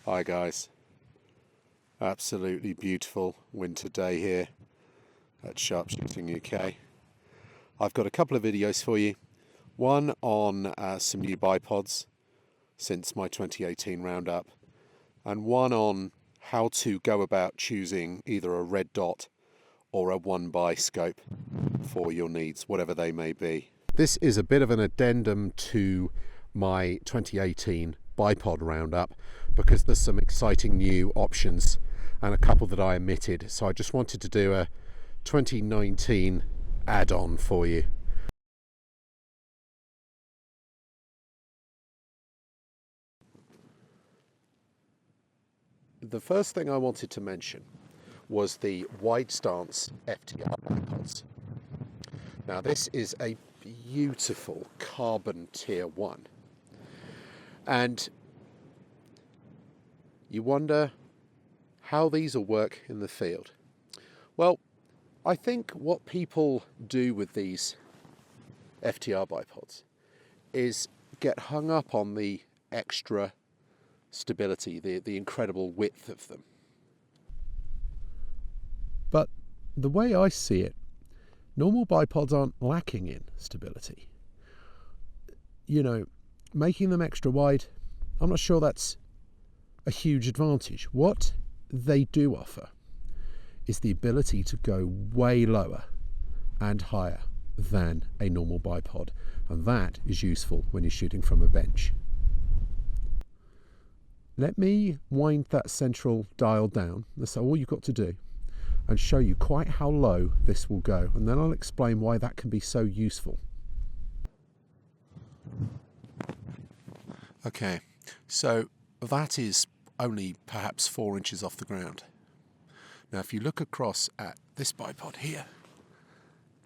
Hi guys, absolutely beautiful winter day here at Sharpshooting UK. I've got a couple of videos for you, one on some new bipods since my 2018 roundup, and one on how to go about choosing either a red dot or a 1x scope for your needs, whatever they may be. This is a bit of an addendum to my 2018 Bipod Roundup because there's some exciting new options and a couple that I omitted, so I just wanted to do a 2019 add-on for you. The first thing I wanted to mention was the wide stance FTR bipods. Now this is a beautiful carbon tier 1. And you wonder how these will work in the field. Well, I think what people do with these FTR bipods is get hung up on the extra stability, the incredible width of them. But the way I see it, normal bipods aren't lacking in stability. You know, making them extra wide, I'm not sure that's a huge advantage. What they do offer is the ability to go way lower and higher than a normal bipod, and that is useful when you're shooting from a bench. Let me wind that central dial down, that's all you've got to do, and show you quite how low this will go, and then I'll explain why that can be so useful. Okay, so that is only perhaps 4 inches off the ground. Now if you look across at this bipod here,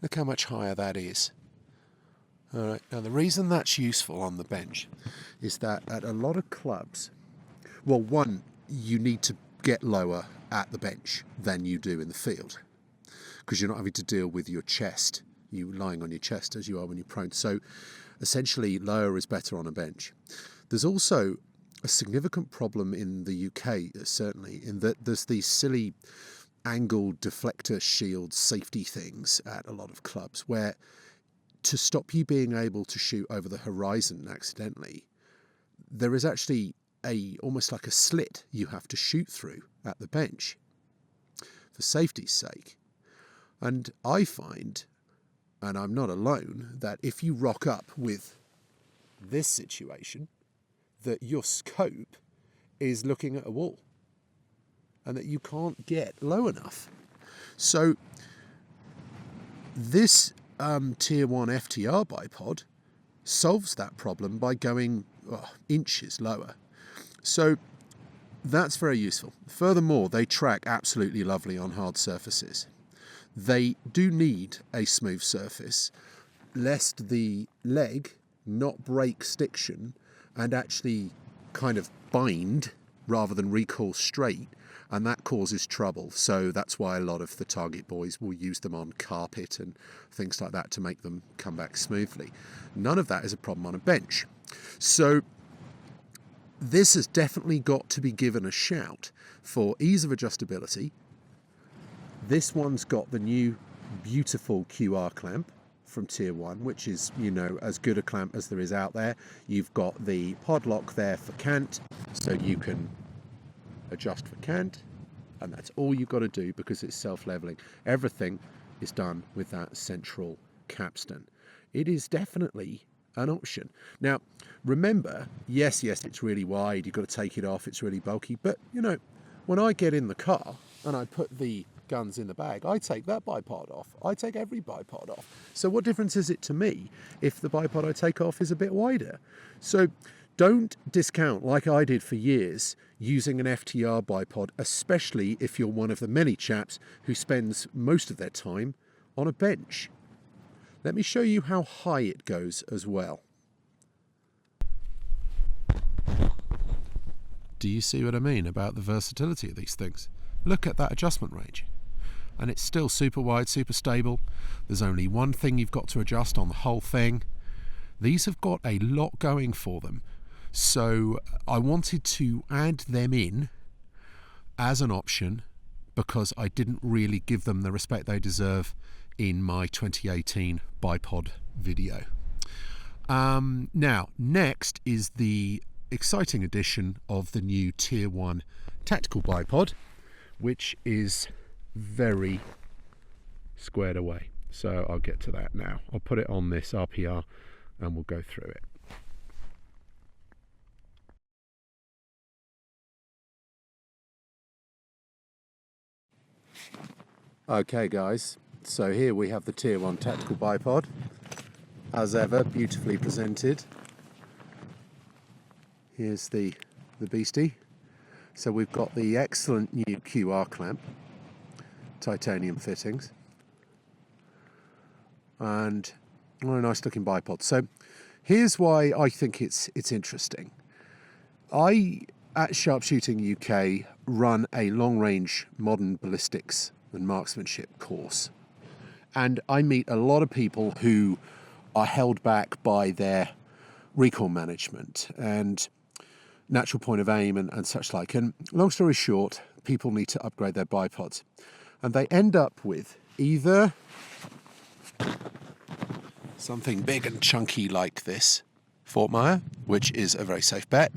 look how much higher that is. Alright, now the reason that's useful on the bench is that at a lot of clubs, well, one, you need to get lower at the bench than you do in the field, because you're not having to deal with your chest, you lying on your chest as you are when you're prone. So essentially lower is better on a bench. There's also a significant problem in the UK, certainly, in that there's these silly angled deflector shield safety things at a lot of clubs where, to stop you being able to shoot over the horizon accidentally, there is actually almost like a slit you have to shoot through at the bench for safety's sake. And I find, and I'm not alone, that if you rock up with this situation, that your scope is looking at a wall and that you can't get low enough. So this tier 1 FTR bipod solves that problem by going inches lower. So that's very useful. Furthermore, they track absolutely lovely on hard surfaces. They do need a smooth surface lest the leg not break stiction and actually kind of bind rather than recoil straight, and that causes trouble. So that's why a lot of the target boys will use them on carpet and things like that to make them come back smoothly. None of that is a problem on a bench. So this has definitely got to be given a shout for ease of adjustability. This one's got the new beautiful QR clamp from tier 1, which is, you know, as good a clamp as there is out there. You've got the pod lock there for cant, so you can adjust for cant, and that's all you've got to do because it's self-leveling. Everything is done with that central capstan. It is definitely an option. Now remember, yes, it's really wide, you've got to take it off, it's really bulky, but you know, when I get in the car and I put the guns in the bag, I take that bipod off. I take every bipod off. So what difference is it to me if the bipod I take off is a bit wider? So don't discount, like I did for years, using an FTR bipod, especially if you're one of the many chaps who spends most of their time on a bench. Let me show you how high it goes as well. Do you see what I mean about the versatility of these things? Look at that adjustment range. And it's still super wide, super stable. There's only one thing you've got to adjust on the whole thing. These have got a lot going for them. So I wanted to add them in as an option because I didn't really give them the respect they deserve in my 2018 bipod video. Now, next is the exciting addition of the new Tier 1 tactical bipod, which is very squared away. So I'll get to that now. I'll put it on this RPR and we'll go through it. Okay guys, so here we have the Tier 1 tactical bipod, as ever, beautifully presented. Here's the beastie. So we've got the excellent new QR clamp, titanium fittings, and a nice looking bipod. So here's why I think it's interesting. I, at Sharpshooting UK, run a long-range modern ballistics and marksmanship course. And I meet a lot of people who are held back by their recoil management and natural point of aim and such like. And long story short, people need to upgrade their bipods. And they end up with either something big and chunky like this Fortmeyer, which is a very safe bet,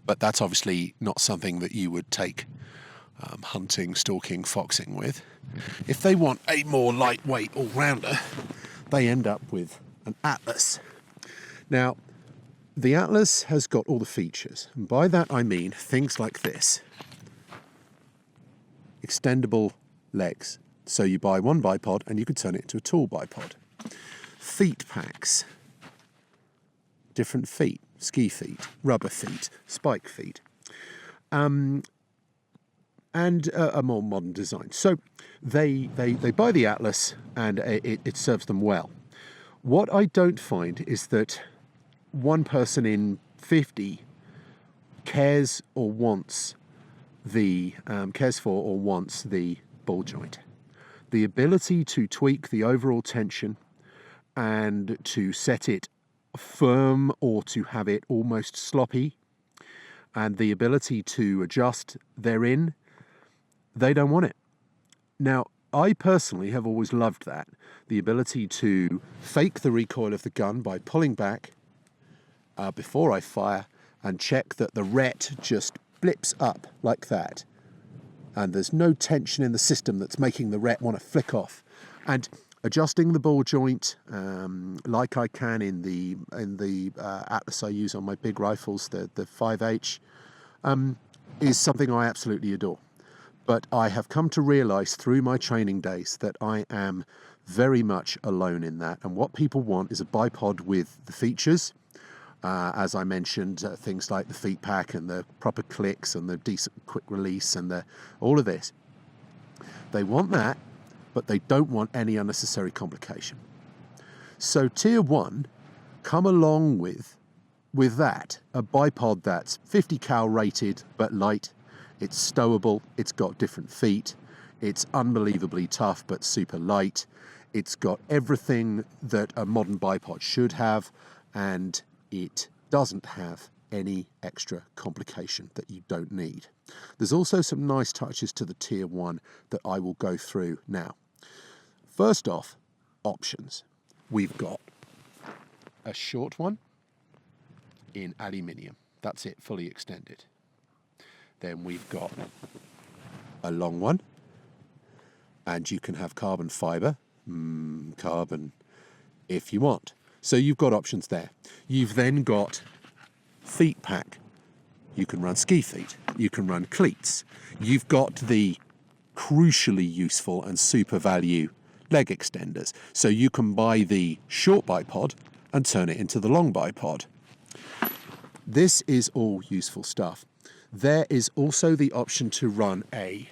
but that's obviously not something that you would take hunting, stalking, foxing with. If they want a more lightweight all-rounder, they end up with an Atlas. Now, the Atlas has got all the features, and by that I mean things like this. Extendable legs. So you buy one bipod and you could turn it into a tall bipod. Feet packs. Different feet. Ski feet, rubber feet, spike feet. And a more modern design. So they buy the Atlas and it serves them well. What I don't find is that one person in 50 cares for or wants the ball joint. The ability to tweak the overall tension and to set it firm or to have it almost sloppy, and the ability to adjust therein, they don't want it. Now, I personally have always loved that. The ability to fake the recoil of the gun by pulling back before I fire and check that the ret just blips up like that. And there's no tension in the system that's making the ret want to flick off. And adjusting the ball joint like I can in the Atlas I use on my big rifles, the 5H, is something I absolutely adore. But I have come to realise through my training days that I am very much alone in that. And what people want is a bipod with the features, as I mentioned, things like the feet pack and the proper clicks and the decent quick release and all of this. They want that, but they don't want any unnecessary complication. So Tier 1 come along with that, a bipod that's 50 cal rated but light. It's stowable, it's got different feet, it's unbelievably tough but super light, it's got everything that a modern bipod should have, and it doesn't have any extra complication that you don't need. There's also some nice touches to the Tier 1 that I will go through now. First off, options. We've got a short one in aluminium. That's it, fully extended. Then we've got a long one, and you can have carbon fibre, carbon if you want. So you've got options there. You've then got feet pack. You can run ski feet. You can run cleats. You've got the crucially useful and super value leg extenders. So you can buy the short bipod and turn it into the long bipod. This is all useful stuff. There is also the option to run a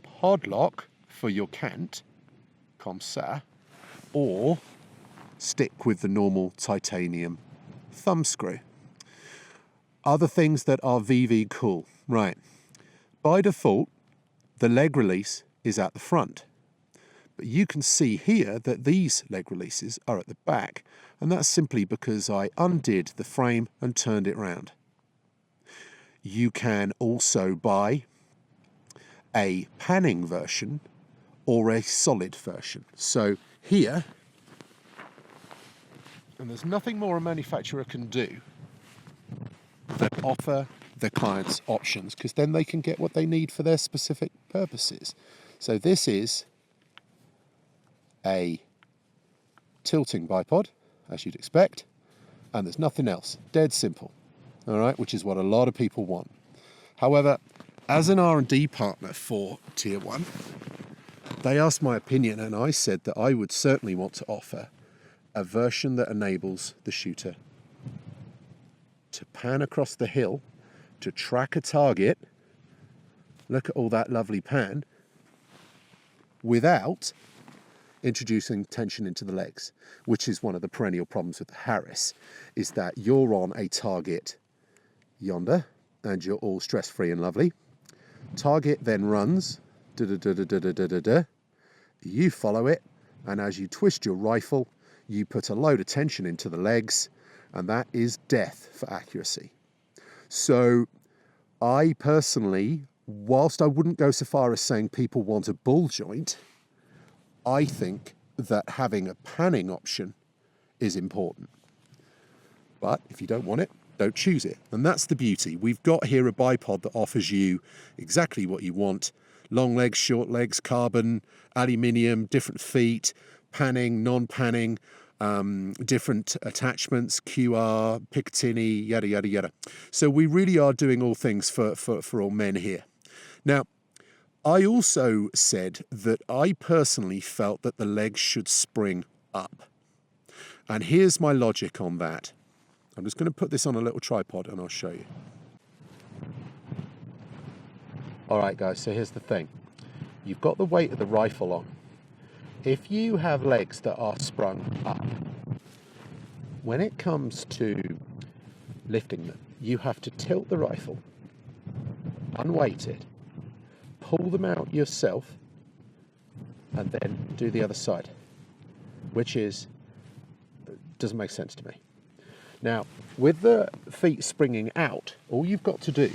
pod lock for your cant, comme ça, or stick with the normal titanium thumb screw. Other things that are VV cool, right. By default, the leg release is at the front, But you can see here that these leg releases are at the back, and that's simply because I undid the frame and turned it round. You can also buy a panning version or a solid version. So here, and there's nothing more a manufacturer can do than offer the clients options, because then they can get what they need for their specific purposes. So this is a tilting bipod, as you'd expect, and there's nothing else. Dead simple, all right, which is what a lot of people want. However, as an R&D partner for Tier 1, they asked my opinion, and I said that I would certainly want to offer a version that enables the shooter to pan across the hill, to track a target, look at all that lovely pan, without introducing tension into the legs, which is one of the perennial problems with the Harris, is that you're on a target yonder, and you're all stress-free and lovely. Target then runs, da-da-da-da-da-da-da-da. You follow it, and as you twist your rifle, you put a load of tension into the legs, and that is death for accuracy. So I personally, whilst I wouldn't go so far as saying people want a ball joint, I think that having a panning option is important. But if you don't want it, don't choose it. And that's the beauty. We've got here a bipod that offers you exactly what you want. Long legs, short legs, carbon, aluminium, different feet, panning, non-panning, different attachments, QR, Picatinny, yada, yada, yada. So we really are doing all things for all men here. Now, I also said that I personally felt that the legs should spring up. And here's my logic on that. I'm just going to put this on a little tripod and I'll show you. All right, guys, so here's the thing. You've got the weight of the rifle on. If you have legs that are sprung up, when it comes to lifting them, you have to tilt the rifle, unweighted, pull them out yourself, and then do the other side, which doesn't make sense to me. Now, with the feet springing out, all you've got to do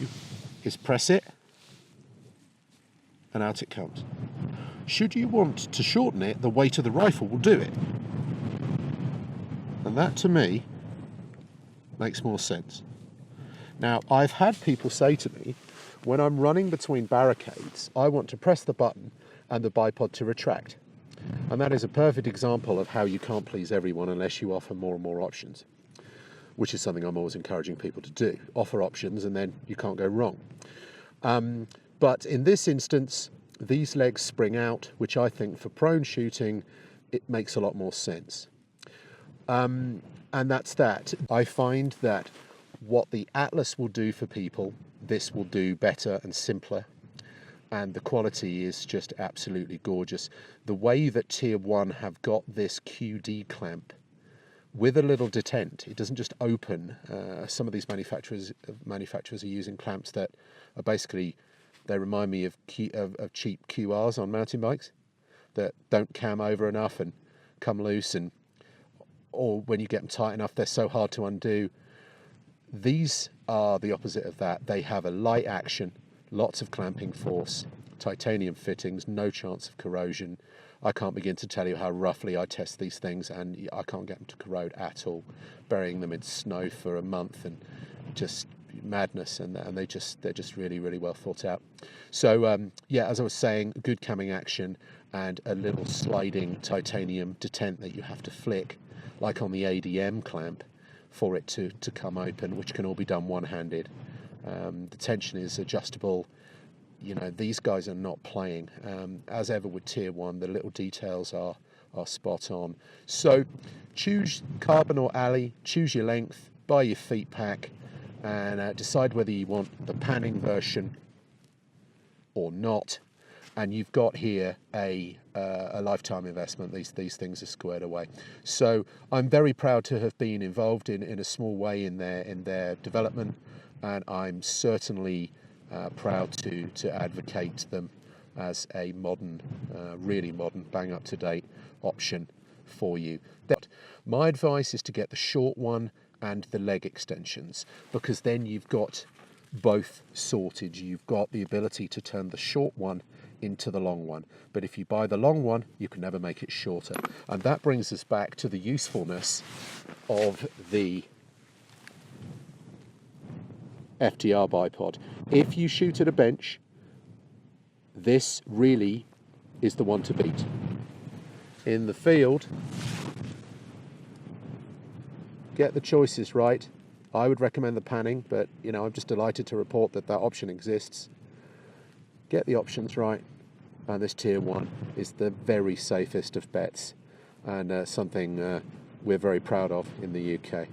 is press it, and out it comes. Should you want to shorten it, the weight of the rifle will do it. And that, to me, makes more sense. Now, I've had people say to me, when I'm running between barricades, I want to press the button and the bipod to retract. And that is a perfect example of how you can't please everyone unless you offer more and more options, which is something I'm always encouraging people to do. Offer options and then you can't go wrong. But in this instance, these legs spring out, which I think for prone shooting, it makes a lot more sense. And that's that. I find that what the Atlas will do for people, this will do better and simpler. And the quality is just absolutely gorgeous. The way that Tier 1 have got this QD clamp with a little detent, it doesn't just open. Some of these manufacturers are using clamps that are basically, they remind me of cheap QRs on mountain bikes that don't cam over enough and come loose, or when you get them tight enough, they're so hard to undo. These are the opposite of that. They have a light action, lots of clamping force, titanium fittings, no chance of corrosion. I can't begin to tell you how roughly I test these things, and I can't get them to corrode at all. Burying them in snow for a month and just madness, and they're just really, really well thought out. So yeah, as I was saying, good camming action and a little sliding titanium detent that you have to flick, like on the ADM clamp, for it to come open, which can all be done one-handed. The tension is adjustable. You know, these guys are not playing. As ever with Tier 1, the little details are spot on. So choose carbon or alley, choose your length, buy your feet pack, and decide whether you want the panning version or not. And you've got here a lifetime investment. These things are squared away. So I'm very proud to have been involved in a small way in their development, and I'm certainly proud to advocate them as a modern, really modern, bang up to date option for you. My advice is to get the short one and the leg extensions, because then you've got both sorted. You've got the ability to turn the short one into the long one, but if you buy the long one, you can never make it shorter. And that brings us back to the usefulness of the FTR bipod. If you shoot at a bench, this really is the one to beat. In the field, get the choices right. I would recommend the panning, but I'm just delighted to report that option exists. Get the options right, and this tier 1 is the very safest of bets, and something we're very proud of in the UK.